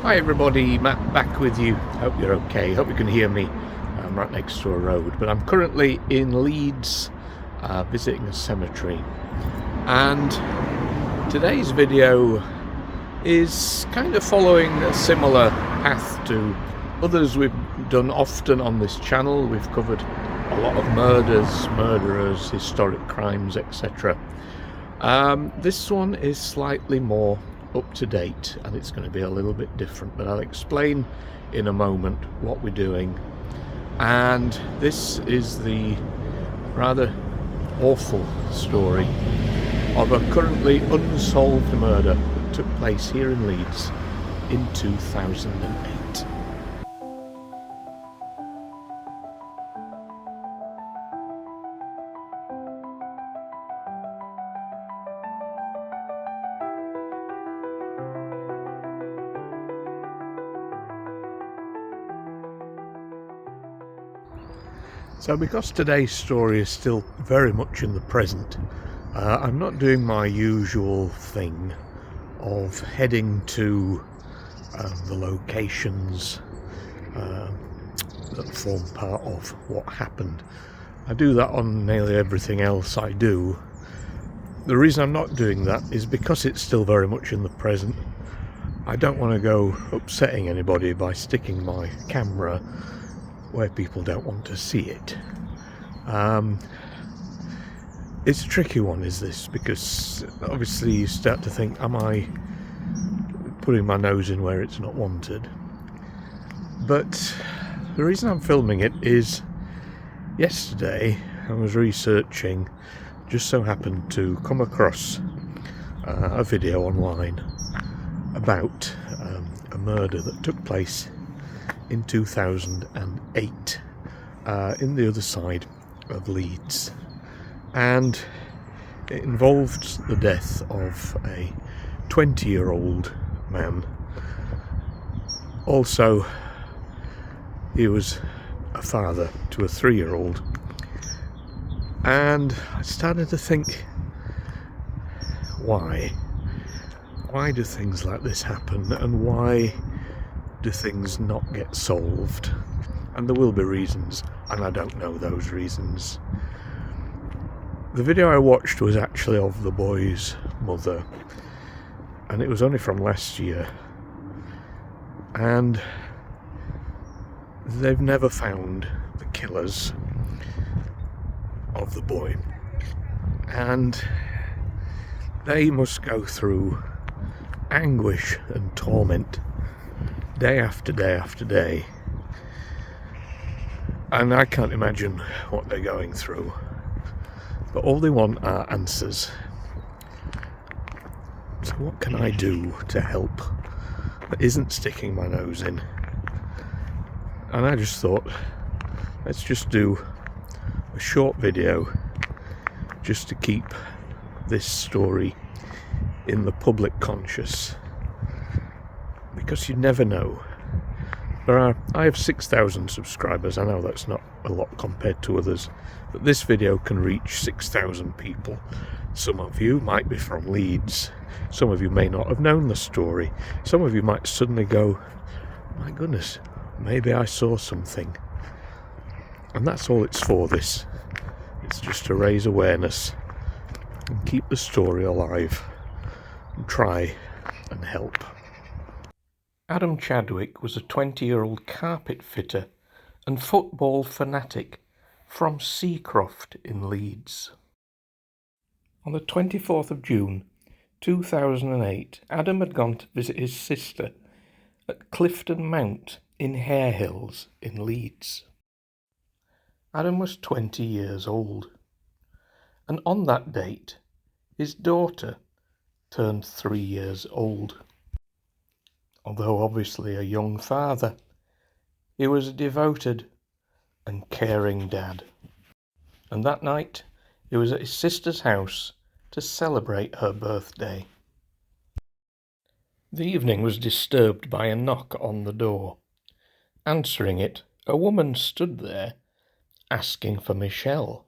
Hi everybody, Matt back with you. Hope you're okay. Hope you can hear me. I'm right next to a road, but I'm currently in Leeds visiting a cemetery. And today's video is kind of following a similar path to others we've done often on this channel. We've covered a lot of murders, murderers, historic crimes, etc. This one is slightly more up to date and it's going to be a little bit different, but I'll explain in a moment what we're doing. And this is the rather awful story of a currently unsolved murder that took place here in Leeds in 2008. So because today's story is still very much in the present, I'm not doing my usual thing of heading to the locations that form part of what happened. I do that on nearly everything else I do. The reason I'm not doing that is because it's still very much in the present. I don't want to go upsetting anybody by sticking my camera where people don't want to see it. It's a tricky one, is this, because obviously you start to think, am I putting my nose in where it's not wanted? But the reason I'm filming it is yesterday I was researching, just so happened to come across a video online about a murder that took place in 2008 in the other side of Leeds, and it involved the death of a 20-year-old man. Also, he was a father to a 3-year-old, and I started to think, why do things like this happen, and why do things not get solved? And there will be reasons, and I don't know those reasons. The video I watched was actually of the boy's mother, and it was only from last year, and they've never found the killers of the boy, and they must go through anguish and torment day after day after day, and I can't imagine what they're going through, but all they want are answers. So what can I do to help that isn't sticking my nose in? And I just thought, let's just do a short video just to keep this story in the public conscious, because you never know. I have 6,000 subscribers. I know that's not a lot compared to others, but this video can reach 6,000 people. Some of you might be from Leeds, some of you may not have known the story, some of you might suddenly go, my goodness, maybe I saw something. And that's all it's for, this. It's just to raise awareness and keep the story alive and try and help. Adam Chadwick was a 20-year-old carpet fitter and football fanatic from Seacroft in Leeds. On the 24th of June 2008, Adam had gone to visit his sister at Clifton Mount in Harehills in Leeds. Adam was 20 years old, and on that date his daughter turned 3 years old. Although obviously a young father, he was a devoted and caring dad. And that night, he was at his sister's house to celebrate her birthday. The evening was disturbed by a knock on the door. Answering it, a woman stood there asking for Michelle,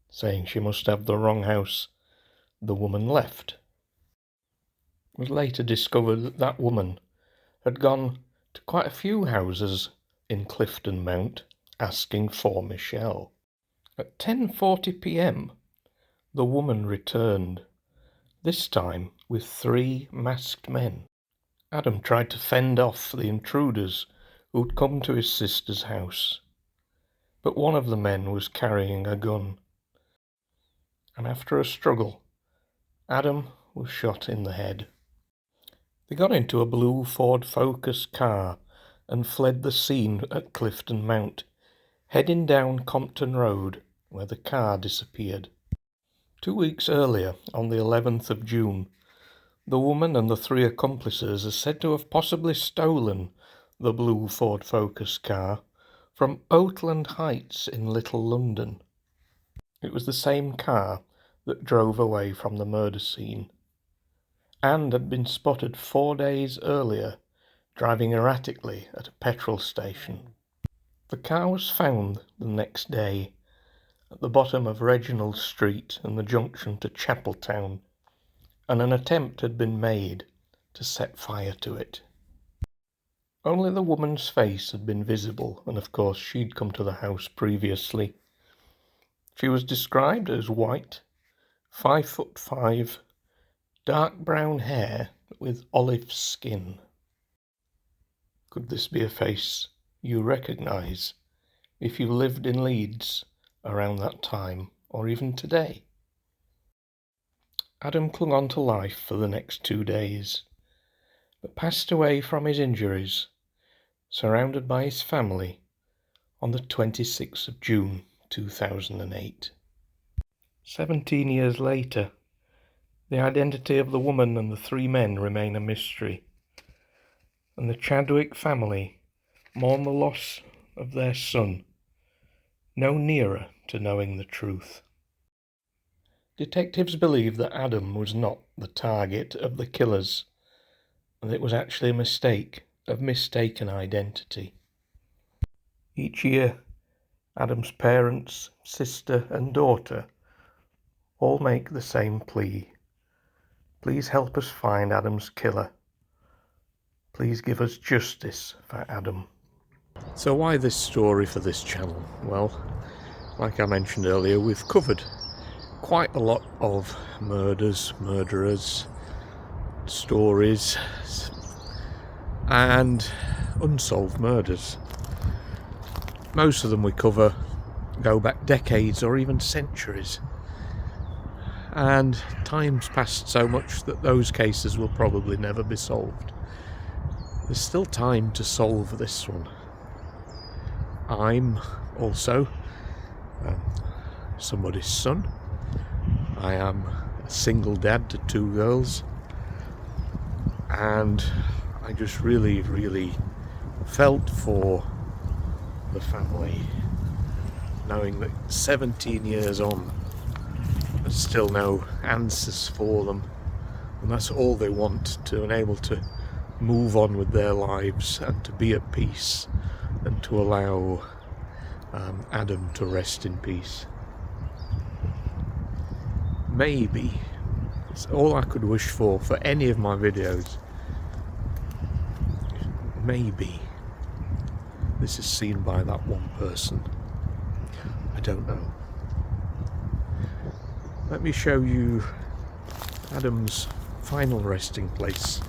saying she must have the wrong house. The woman left. It was later discovered that that woman had gone to quite a few houses in Clifton Mount asking for Michelle. At 10:40 p.m, the woman returned, this time with 3 masked men. Adam tried to fend off the intruders who'd come to his sister's house, but one of the men was carrying a gun, and after a struggle, Adam was shot in the head. They got into a blue Ford Focus car and fled the scene at Clifton Mount, heading down Compton Road, where the car disappeared. 2 weeks earlier, on the 11th of June, the woman and the 3 accomplices are said to have possibly stolen the blue Ford Focus car from Oatland Heights in Little London. It was the same car that drove away from the murder scene and had been spotted 4 days earlier driving erratically at a petrol station. The car was found the next day at the bottom of Reginald Street and the junction to Chapeltown, and an attempt had been made to set fire to it. Only the woman's face had been visible, and of course she'd come to the house previously. She was described as white, 5'5", dark brown hair with olive skin. Could this be a face you recognise if you lived in Leeds around that time, or even today? Adam clung on to life for the next 2 days, but passed away from his injuries, surrounded by his family, on the 26th of June 2008. 17 years later, the identity of the woman and the 3 men remain a mystery, and the Chadwick family mourn the loss of their son, no nearer to knowing the truth. Detectives believe that Adam was not the target of the killers, and it was actually a mistake of mistaken identity. Each year, Adam's parents, sister and daughter all make the same plea. Please help us find Adam's killer. Please give us justice for Adam. So why this story for this channel? Well, like I mentioned earlier, we've covered quite a lot of murders, murderers, stories and unsolved murders. Most of them we cover go back decades or even centuries, and time's passed so much that those cases will probably never be solved. There's still time to solve this one. I'm also somebody's son. I am a single dad to 2 girls, and I just really felt for the family, knowing that 17 years on, there's still no answers for them, and that's all they want, to enable to move on with their lives and to be at peace, and to allow Adam to rest in peace. Maybe it's all I could wish for any of my videos. Maybe this is seen by that one person. I don't know. Let me show you Adam's final resting place,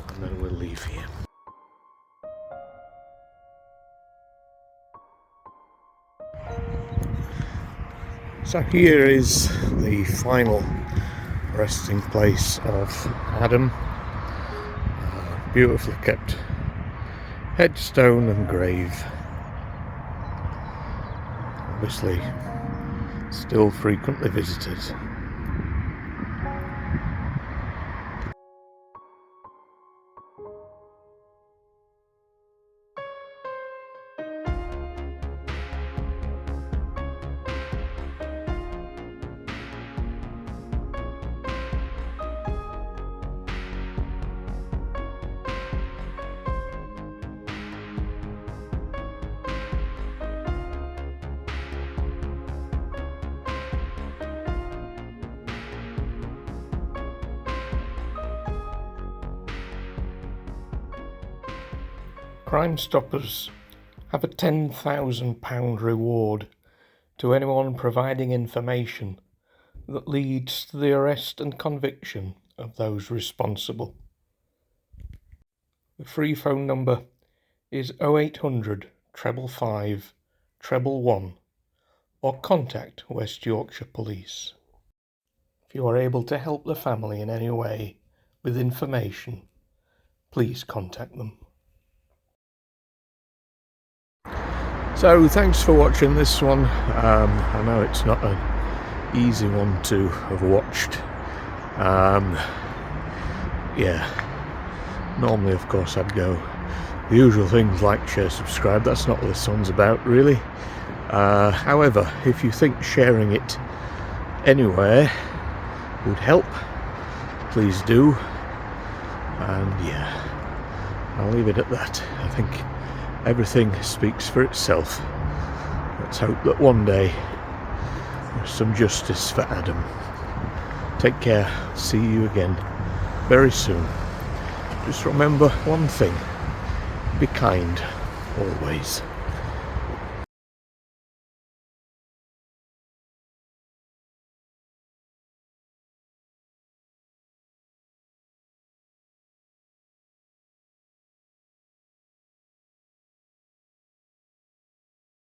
and then we'll leave here. So here is the final resting place of Adam. Beautifully kept headstone and grave. Obviously still frequently visited. Crime Stoppers have a £10,000 reward to anyone providing information that leads to the arrest and conviction of those responsible. The free phone number is 0800 555 111 or contact West Yorkshire Police. If you are able to help the family in any way with information, please contact them. So thanks for watching this one. I know it's not an easy one to have watched. Normally of course I'd go the usual things: like, share, subscribe. That's not what this one's about really. However, if you think sharing it anywhere would help, please do. And yeah, I'll leave it at that. I think everything speaks for itself. Let's hope that one day there's some justice for Adam. Take care. See you again very soon. Just remember one thing: be kind always.